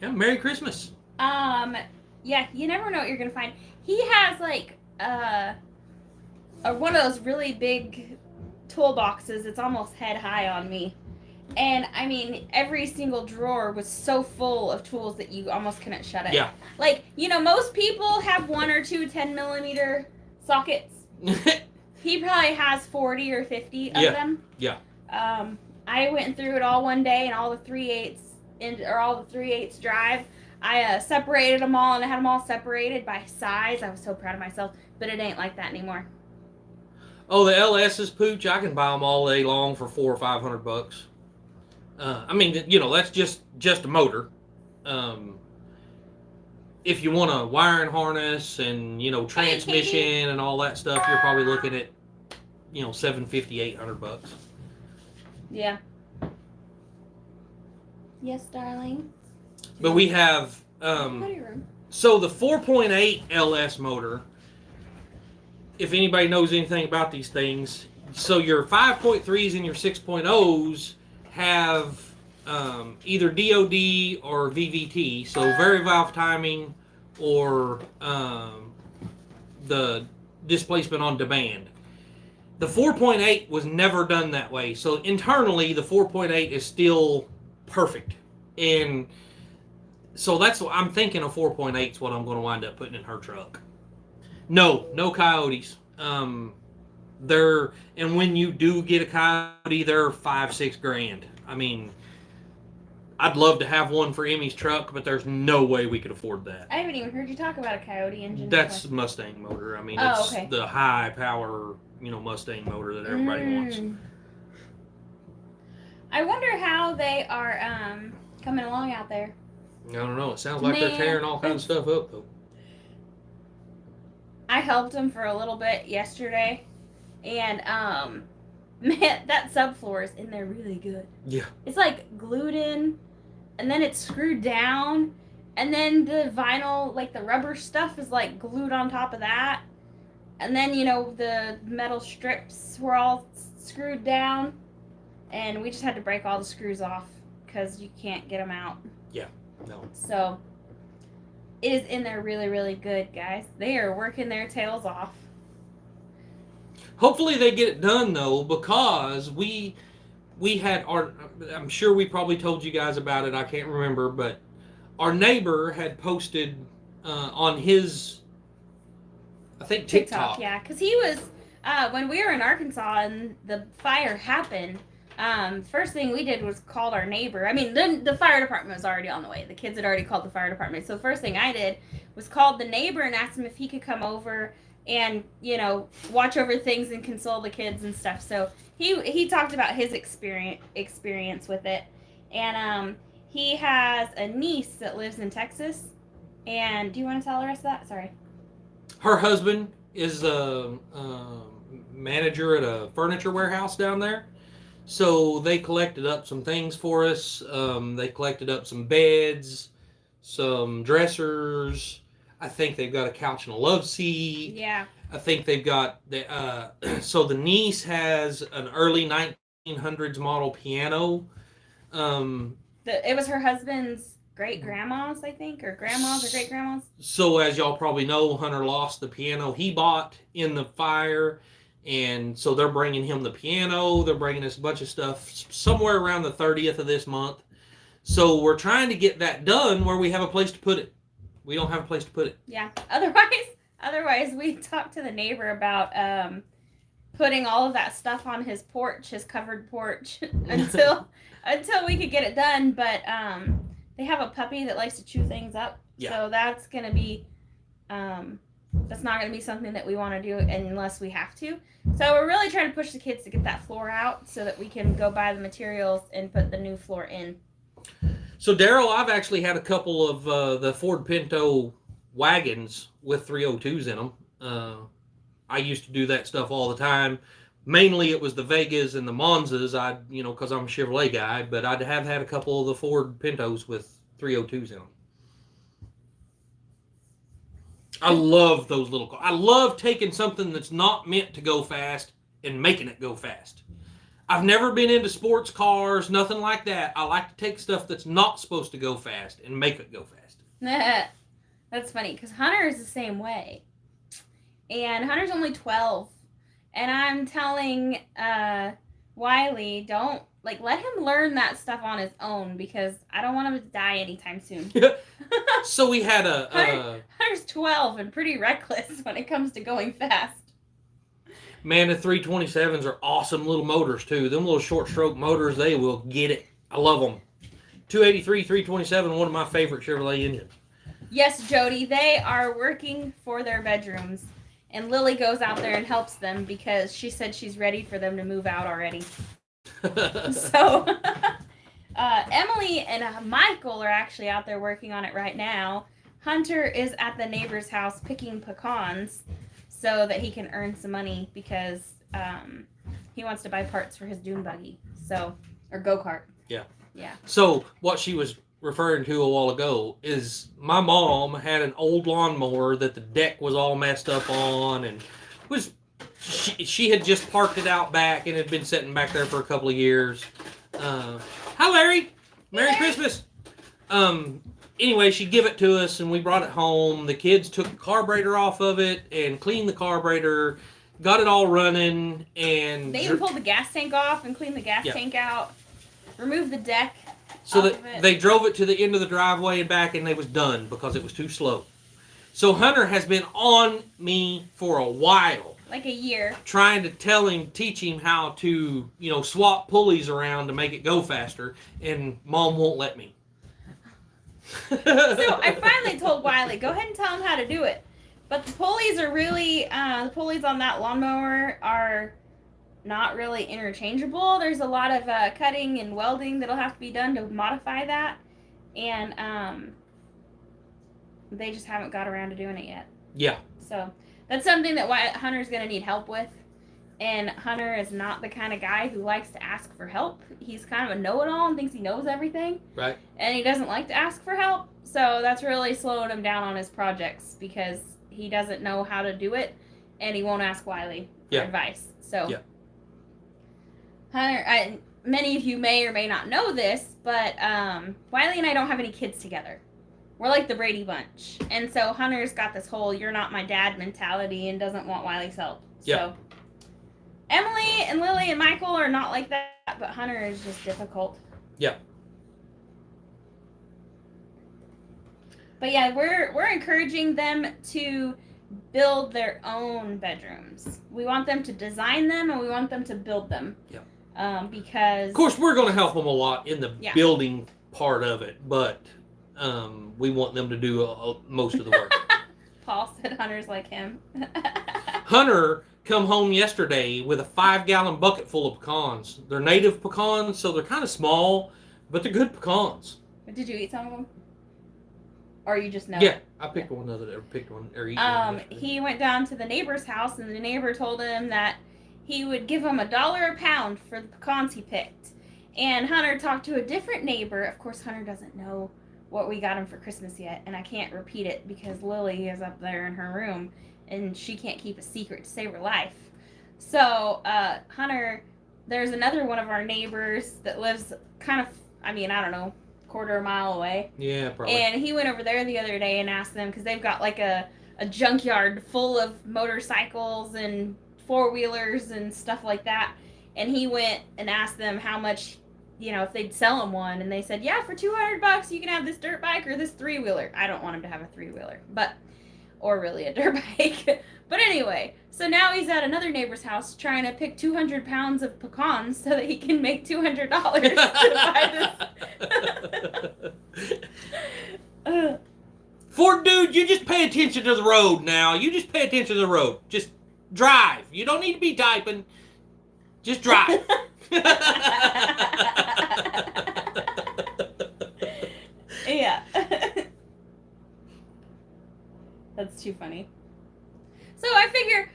Yeah, Merry Christmas. Yeah, you never know what you're gonna find. He has one of those really big toolboxes. It's almost head high on me. And, every single drawer was so full of tools that you almost couldn't shut it. Yeah. Most people have 1 or 2 10mm sockets. He probably has 40 or 50 of them. Yeah. I went through it all one day, and all the 3/8 drive, I separated them all, and I had them all separated by size. I was so proud of myself, but it ain't like that anymore. Oh, the LS's, Pooch, I can buy them all day long for $400 or $500. That's just a motor. If you want a wiring harness and, transmission and all that stuff, you're probably looking at, $750, $800. Yeah. Yes, darling. But we have, so the 4.8 LS motor, if anybody knows anything about these things, so your 5.3s and your 6.0s have either DOD or VVT, so very valve timing or the displacement on demand. The 4.8 was never done that way, so internally the 4.8 is still perfect. And so that's what I'm thinking. A 4.8 is what I'm going to wind up putting in her truck. No coyotes. And when you do get a coyote, they're $5-6 grand. I'd love to have one for Emmy's truck, but there's no way we could afford that. I haven't even heard you talk about a coyote engine. That's Mustang motor. It's okay. The high power, Mustang motor that everybody wants. I wonder how they are coming along out there. I don't know. It sounds like they're tearing all kinds of stuff up, though. I helped them for a little bit yesterday, and man, that subfloor is in there really good. Yeah. It's glued in, and then it's screwed down, and then the vinyl, the rubber stuff is glued on top of that, and then the metal strips were all screwed down, and we just had to break all the screws off because you can't get them out. Yeah. No. So it is in there really, really good, guys. They are working their tails off. Hopefully they get it done though, because we had our. I'm sure we probably told you guys about it. I can't remember, but our neighbor had posted on his, I think TikTok. Yeah, because he was when we were in Arkansas and the fire happened. First thing we did was called our neighbor. I mean, then the fire department was already on the way. The kids had already called the fire department. So the first thing I did was called the neighbor and asked him if he could come over and, you know, watch over things and console the kids and stuff. So he talked about his experience with it. And he has a niece that lives in Texas. And do you want to tell the rest of that? Sorry. Her husband is a manager at a furniture warehouse down there. So they collected up some things for us. They collected up some beds, some dressers. I think they've got a couch and a love seat. Yeah. I think they've got so the niece has an early 1900s model piano. It was her husband's great grandma's, I think, or grandma's or great grandma's. So as y'all probably know, Hunter lost the piano he bought in the fire. And so they're bringing him the piano. They're bringing us a bunch of stuff somewhere around the 30th of this month. So we're trying to get that done where we have a place to put it. We don't have a place to put it. Yeah. Otherwise, we talked to the neighbor about putting all of that stuff on his porch, his covered porch, until we could get it done. But they have a puppy that likes to chew things up. Yeah. So that's going to be... that's not going to be something that we want to do unless we have to. So we're really trying to push the kids to get that floor out so that we can go buy the materials and put the new floor in. So, Daryl, I've actually had a couple of the Ford Pinto wagons with 302s in them. I used to do that stuff all the time. Mainly it was the Vegas and the Monzas, because I'm a Chevrolet guy, but I'd have had a couple of the Ford Pintos with 302s in them. I love those little cars. I love taking something that's not meant to go fast and making it go fast. I've never been into sports cars, nothing like that. I like to take stuff that's not supposed to go fast and make it go fast. That's funny, because Hunter is the same way. And Hunter's only 12. And I'm telling Wiley, let him learn that stuff on his own, because I don't want him to die anytime soon. So we had Hunter's 12 and pretty reckless when it comes to going fast. Man, the 327s are awesome little motors, too. Them little short stroke motors, they will get it. I love them. 283, 327, one of my favorite Chevrolet engines. Yes, Jody, they are working for their bedrooms. And Lily goes out there and helps them because she said she's ready for them to move out already. So, Emily and Michael are actually out there working on it right now. Hunter is at the neighbor's house picking pecans so that he can earn some money because he wants to buy parts for his dune buggy, or go-kart. Yeah. Yeah. So, what she was referring to a while ago is my mom had an old lawnmower that the deck was all messed up on, and she had just parked it out back and had been sitting back there for a couple of years. Hi, Larry. Merry Christmas. Anyway, she gave it to us and we brought it home. The kids took the carburetor off of it and cleaned the carburetor, got it all running, and they even pulled the gas tank off and cleaned the gas tank out, removed the deck. So that they drove it to the end of the driveway and back, and they was done because it was too slow. So Hunter has been on me for a while. Like a year. Trying to teach him how to, swap pulleys around to make it go faster, and Mom won't let me. So I finally told Wiley, go ahead and tell him how to do it. But the pulleys are really, the pulleys on that lawnmower are not really interchangeable. There's a lot of cutting and welding that'll have to be done to modify that, and they just haven't got around to doing it yet. Yeah. So that's something that Hunter's going to need help with, and Hunter is not the kind of guy who likes to ask for help. He's kind of a know-it-all and thinks he knows everything. Right. And he doesn't like to ask for help, so that's really slowing him down on his projects because he doesn't know how to do it, and he won't ask Wiley for advice. So. Yeah. Hunter, many of you may or may not know this, but Wiley and I don't have any kids together. We're like the Brady Bunch. And so Hunter's got this whole you're not my dad mentality and doesn't want Wiley's help. Yeah. Emily and Lily and Michael are not like that, but Hunter is just difficult. Yeah. But yeah, we're encouraging them to build their own bedrooms. We want them to design them, and we want them to build them. Yeah. Because... Of course, we're going to help them a lot in the building part of it, but we want them to do most of the work. Paul said Hunter's like him. Hunter come home yesterday with a 5-gallon bucket full of pecans. They're native pecans, so they're kind of small, but they're good pecans. Did you eat some of them? Or you just know? Yeah, I picked one other day. Picked one or eat one. He went down to the neighbor's house, and the neighbor told him that he would give him $1 a pound for the pecans he picked. And Hunter talked to a different neighbor. Of course, Hunter doesn't know what we got him for Christmas yet, and I can't repeat it because Lily is up there in her room, and she can't keep a secret to save her life. So, Hunter, there's another one of our neighbors that lives kind of, I don't know, quarter mile away. Yeah, probably. And he went over there the other day and asked them, because they've got like a junkyard full of motorcycles and four-wheelers and stuff like that. And he went and asked them how much, if they'd sell him one. And they said, yeah, for $200 you can have this dirt bike or this three-wheeler. I don't want him to have a three-wheeler, or really a dirt bike. But anyway, so now he's at another neighbor's house trying to pick 200 pounds of pecans so that he can make $200 to buy this. Ford dude, you just pay attention to the road now. You just pay attention to the road. Just drive. You don't need to be typing. Just drive. Yeah. That's too funny. So I figure,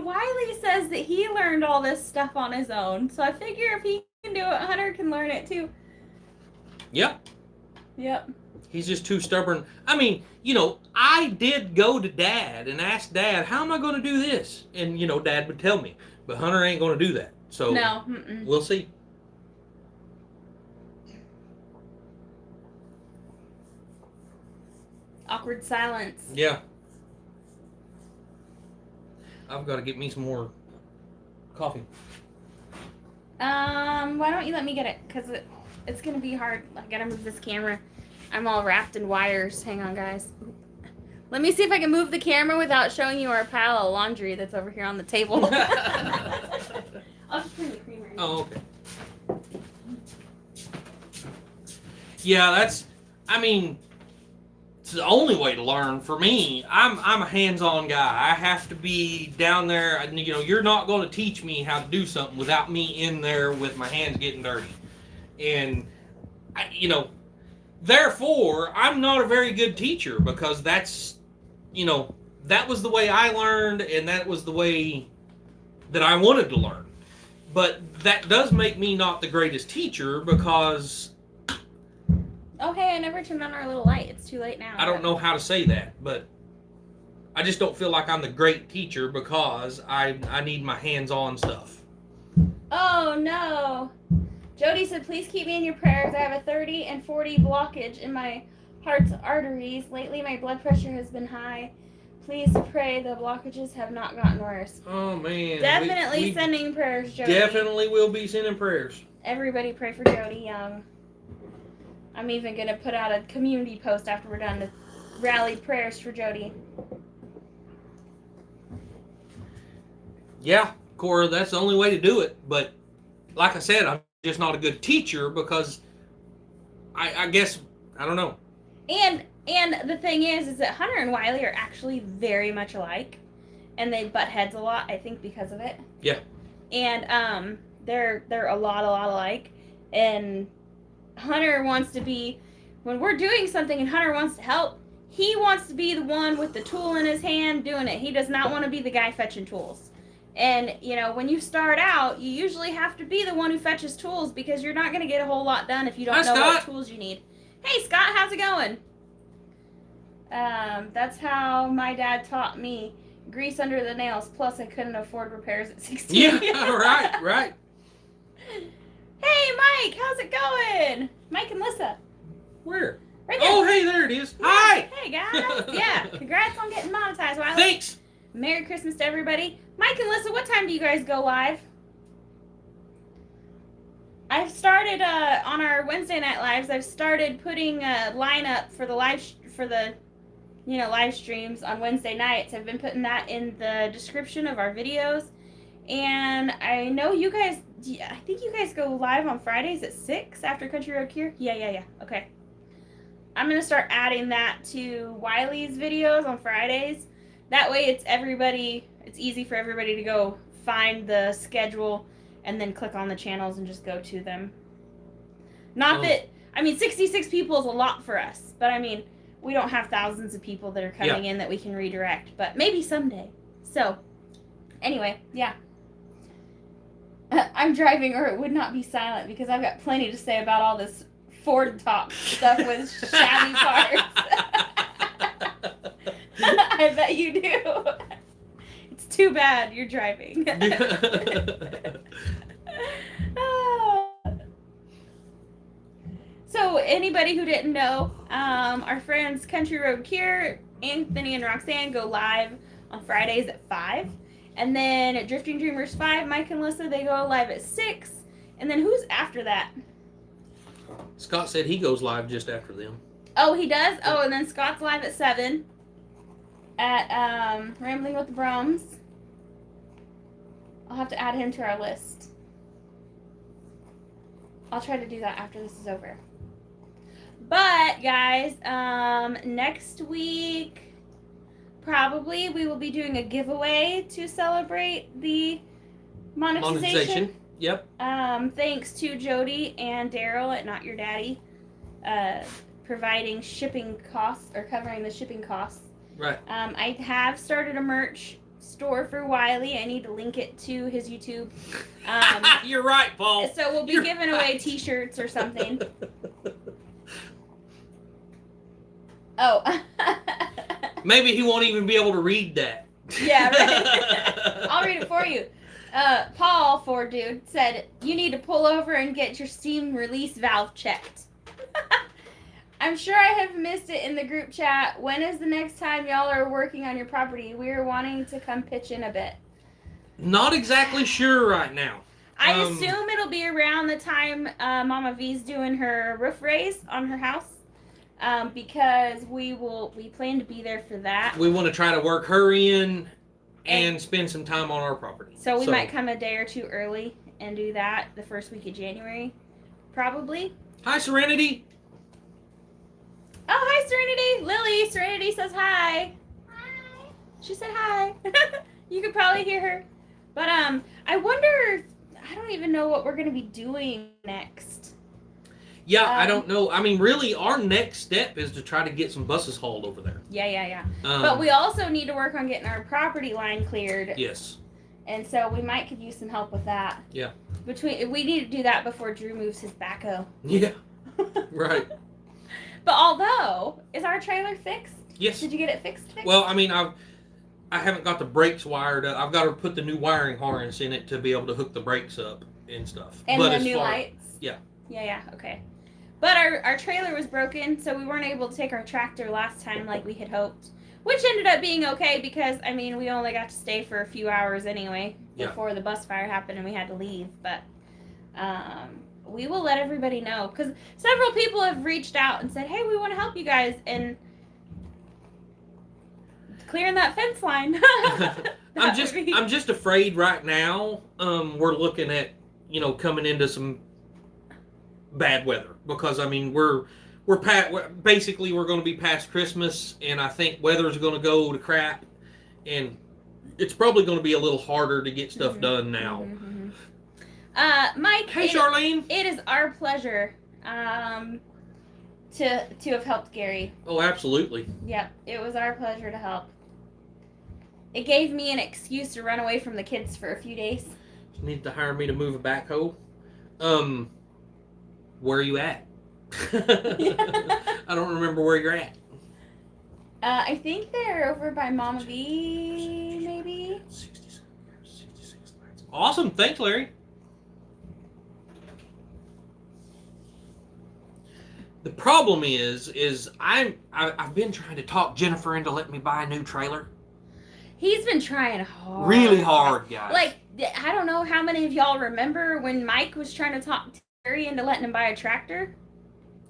Wiley says that he learned all this stuff on his own. So I figure if he can do it, Hunter can learn it too. Yep. Yep. He's just too stubborn. I did go to Dad and ask Dad, how am I going to do this? And, Dad would tell me. But Hunter ain't going to do that. So no. We'll see. Awkward silence. Yeah. I've got to get me some more coffee. Why don't you let me get it? Because it's going to be hard. I got to move this camera. I'm all wrapped in wires. Hang on, guys. Let me see if I can move the camera without showing you our pile of laundry that's over here on the table. I'll just bring the creamer in. Oh, okay. Yeah, it's the only way to learn for me. I'm a hands-on guy. I have to be down there. You're not going to teach me how to do something without me in there with my hands getting dirty. And, therefore, I'm not a very good teacher because that's, that was the way I learned and that was the way that I wanted to learn. But that does make me not the greatest teacher because... Oh, hey, I never turned on our little light. It's too late now. I don't know how to say that, but I just don't feel like I'm the great teacher because I need my hands-on stuff. Oh, no. Jody said, please keep me in your prayers. I have a 30 and 40 blockage in my heart's arteries. Lately, my blood pressure has been high. Please pray the blockages have not gotten worse. Oh, man. Definitely sending prayers, Jody. Definitely will be sending prayers. Everybody pray for Jody Young. I'm even going to put out a community post after we're done to rally prayers for Jody. Yeah, Cora, that's the only way to do it. But like I said, I'm just not a good teacher because I guess, I don't know. And the thing is that Hunter and Wiley are actually very much alike. And they butt heads a lot, I think, because of it. Yeah. And they're a lot alike. And Hunter wants to be, when we're doing something and Hunter wants to help, he wants to be the one with the tool in his hand doing it. He does not want to be the guy fetching tools. And, when you start out, you usually have to be the one who fetches tools because you're not going to get a whole lot done if you don't know what tools you need. Hey, Scott, how's it going? That's how my dad taught me. Grease under the nails, plus I couldn't afford repairs at 16. Yeah, right. Hey, Mike, how's it going? Mike and Lissa. Where? Right there. Oh, hey, there it is. Yeah. Hi. Hey, guys. Yeah, congrats on getting monetized, Wiley. Thanks. Merry Christmas to everybody. Mike and Lissa, what time do you guys go live? I've started on our Wednesday night lives. I've started putting a lineup for the live streams on Wednesday nights. I've been putting that in the description of our videos. And I know you guys, I think you guys go live on Fridays at 6 after Country Road Cure. Yeah. Okay. I'm going to start adding that to Wiley's videos on Fridays. That way it's easy for everybody to go find the schedule and then click on the channels and just go to them. Not that, 66 people is a lot for us, but we don't have thousands of people that are coming in that we can redirect, but maybe someday. So, anyway, yeah. I'm driving or it would not be silent because I've got plenty to say about all this Ford talk stuff with shabby parts. I bet you do. It's too bad you're driving. So anybody who didn't know, our friends Country Road Cure, Anthony and Roxanne go live on Fridays at 5. And then at Drifting Dreamers 5, Mike and Alyssa, they go live at 6. And then who's after that? Scott said he goes live just after them. Oh, he does? Oh, and then Scott's live at 7 at Rambling with the Brums. I'll have to add him to our list. I'll try to do that after this is over. But, guys, next week, probably, we will be doing a giveaway to celebrate the monetization. Yep. Thanks to Jody and Daryl at Not Your Daddy, providing shipping costs, or covering the shipping costs. Right. I have started a merch store for Wiley. I need to link it to his YouTube. You're right, Paul. So we'll be giving away t-shirts or something. Oh. Maybe he won't even be able to read that. Yeah, right. I'll read it for you. Paul, Ford dude, said, you need to pull over and get your steam release valve checked. I'm sure I have missed it in the group chat. When is the next time y'all are working on your property? We're wanting to come pitch in a bit. Not exactly sure right now. I assume it'll be around the time Mama V's doing her roof raise on her house. Because we plan to be there for that. We want to try to work her in and spend some time on our property. So we might come a day or two early and do that the first week of January, probably. Hi, Serenity. Oh, hi, Serenity. Lily, Serenity says hi. Hi. She said hi. You could probably hear her. But I wonder, I don't even know what we're going to be doing next. Yeah, I don't know. Really, our next step is to try to get some buses hauled over there. Yeah. But we also need to work on getting our property line cleared. Yes. And so we might could use some help with that. Yeah. We need to do that before Drew moves his backhoe. Yeah. Right. But although, is our trailer fixed? Yes. Did you get it fixed? Well, I haven't got the brakes wired up. I've got to put the new wiring harness in it to be able to hook the brakes up and stuff. And the new lights? Yeah. Yeah, okay. But our trailer was broken, so we weren't able to take our tractor last time like we had hoped. Which ended up being okay because, we only got to stay for a few hours anyway before the bus fire happened and we had to leave. But we will let everybody know. Because several people have reached out and said, hey, we want to help you guys. And clearing that fence line. I'm just afraid right now we're looking at, coming into some bad weather. Because, we're basically we're going to be past Christmas, and I think weather's going to go to crap, and it's probably going to be a little harder to get stuff done now. Mike. Hey, Charlene. It is our pleasure to have helped Gary. Oh, absolutely. Yep, it was our pleasure to help. It gave me an excuse to run away from the kids for a few days. You need to hire me to move a backhoe. Where are you at? I don't remember where you're at. I think they're over by Mama V, maybe. 66 lights. Awesome, thanks, Larry. The problem is I've been trying to talk Jennifer into letting me buy a new trailer. He's been trying hard. Really hard, guys. Like, I don't know how many of y'all remember when Mike was trying to talk Barry into letting him buy a tractor?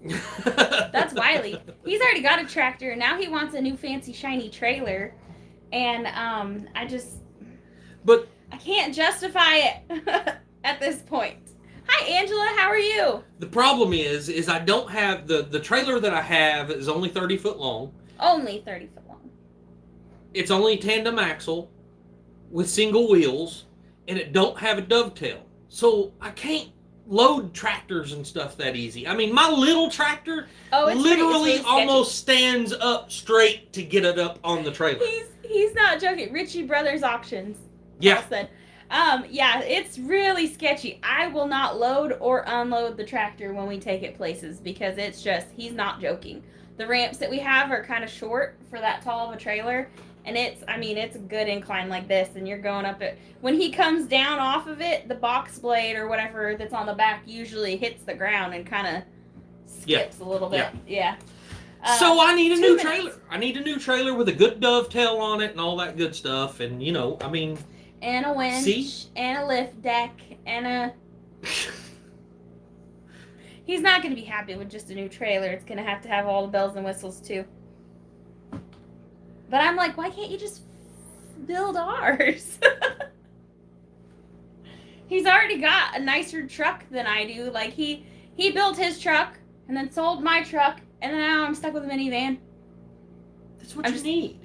That's Wiley. He's already got a tractor, and now he wants a new fancy shiny trailer. And But I can't justify it at this point. Hi, Angela. How are you? the problem is I don't have the trailer that I have is only 30 foot long. Only 30 foot long. It's only tandem axle with single wheels, and it don't have a dovetail. So I can't load tractors and stuff that easy. I mean, my little tractor literally almost stands up straight to get it up on the trailer. He's not joking. Ritchie Brothers Auctions. Yeah. Said. Yeah, it's really sketchy. I will not load or unload the tractor when we take it places because it's just, he's not joking. The ramps that we have are kind of short for that tall of a trailer. And it's a good incline like this, and you're going up it. When he comes down off of it, the box blade or whatever that's on the back usually hits the ground and kind of skips a little bit. Yeah. So I need a new trailer. I need a new trailer with a good dovetail on it and all that good stuff. And, and a winch, and a lift deck, and a... He's not going to be happy with just a new trailer. It's going to have all the bells and whistles, too. But I'm like, why can't you just build ours? He's already got a nicer truck than I do. Like, he built his truck, and then sold my truck, and then now I'm stuck with a minivan. That's what you need.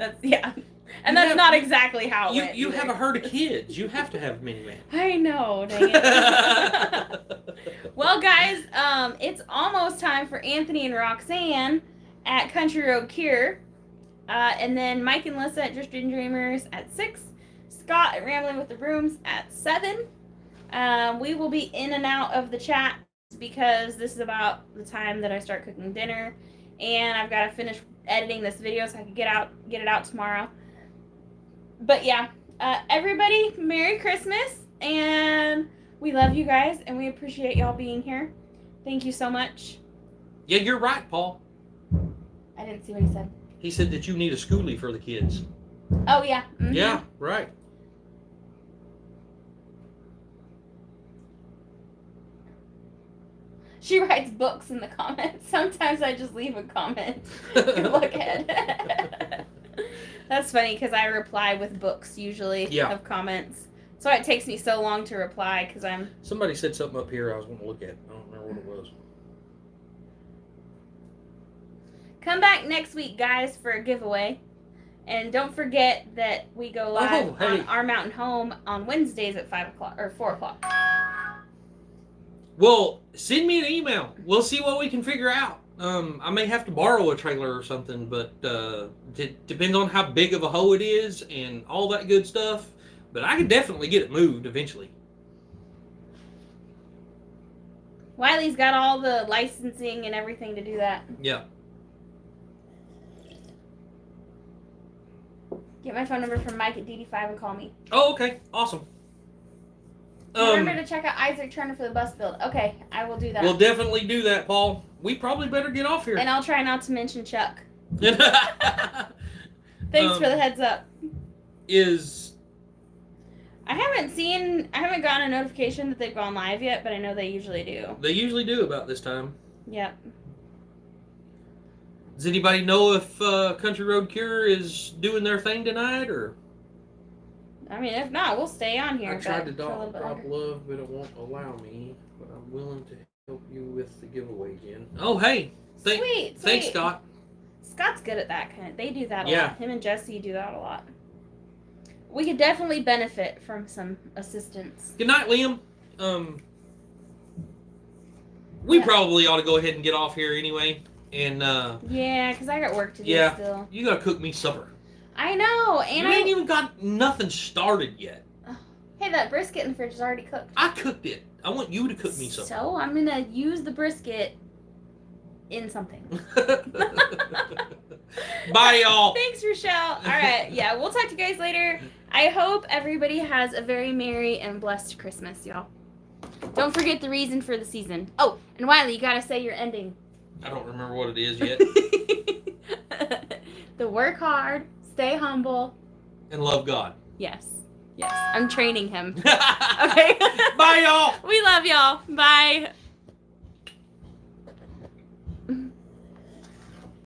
And that's not exactly how it went. You have a herd of kids. You have to have a minivan. I know, dang it. Well, guys, it's almost time for Anthony and Roxanne at Country Road Cure. And then Mike and Lissa at Drifting Dreamers at 6. Scott at Rambling with the Brooms at 7. We will be in and out of the chat because this is about the time that I start cooking dinner. And I've got to finish editing this video so I can get it out tomorrow. But yeah, everybody, Merry Christmas. And we love you guys. And we appreciate y'all being here. Thank you so much. Yeah, you're right, Paul. I didn't see what he said. He said that you need a schoolie for the kids. Oh, yeah. Mm-hmm. Yeah, right. She writes books in the comments. Sometimes I just leave a comment. Look at That's funny because I reply with books usually of comments. So it takes me so long to reply because I'm... Somebody said something up here I was going to look at. I don't remember what it was. Come back next week, guys, for a giveaway. And don't forget that we go live on Our Mountain Home on Wednesdays at 5 o'clock or 4 o'clock. Well, send me an email. We'll see what we can figure out. I may have to borrow a trailer or something, but it depends on how big of a hoe it is and all that good stuff. But I can definitely get it moved eventually. Wiley's got all the licensing and everything to do that. Yeah. Get my phone number from Mike at DD5 and call me. Oh, okay. Awesome. Remember to check out Isaac Turner for the bus build. Okay, I will do that. We'll definitely do that, Paul. We probably better get off here. And I'll try not to mention Chuck. Thanks for the heads up. I haven't gotten a notification that they've gone live yet, but I know they usually do. They usually do about this time. Yep. Does anybody know if Country Road Cure is doing their thing tonight, or? I mean, if not, we'll stay on here. I tried to drop love, but it won't allow me. But I'm willing to help you with the giveaway, Jen. Oh, hey. Sweet. Thanks, Scott. Scott's good at that kind of. They do that a lot. Him and Jesse do that a lot. We could definitely benefit from some assistance. Good night, Liam. We probably ought to go ahead and get off here anyway. And yeah, because I got work to do still. You gotta cook me supper. I know, and you ain't even got nothing started yet. Hey, that brisket in the fridge is already cooked. I cooked it. I want you to cook me supper. So I'm gonna use the brisket in something. Bye, y'all. Thanks, Rochelle. All right, yeah, we'll talk to you guys later. I hope everybody has a very merry and blessed Christmas, y'all. Don't forget the reason for the season. Oh, and Wiley, you gotta say your ending. I don't remember what it is yet. The work hard, stay humble, and love God. Yes. I'm training him. Okay. Bye, y'all. We love y'all. Bye.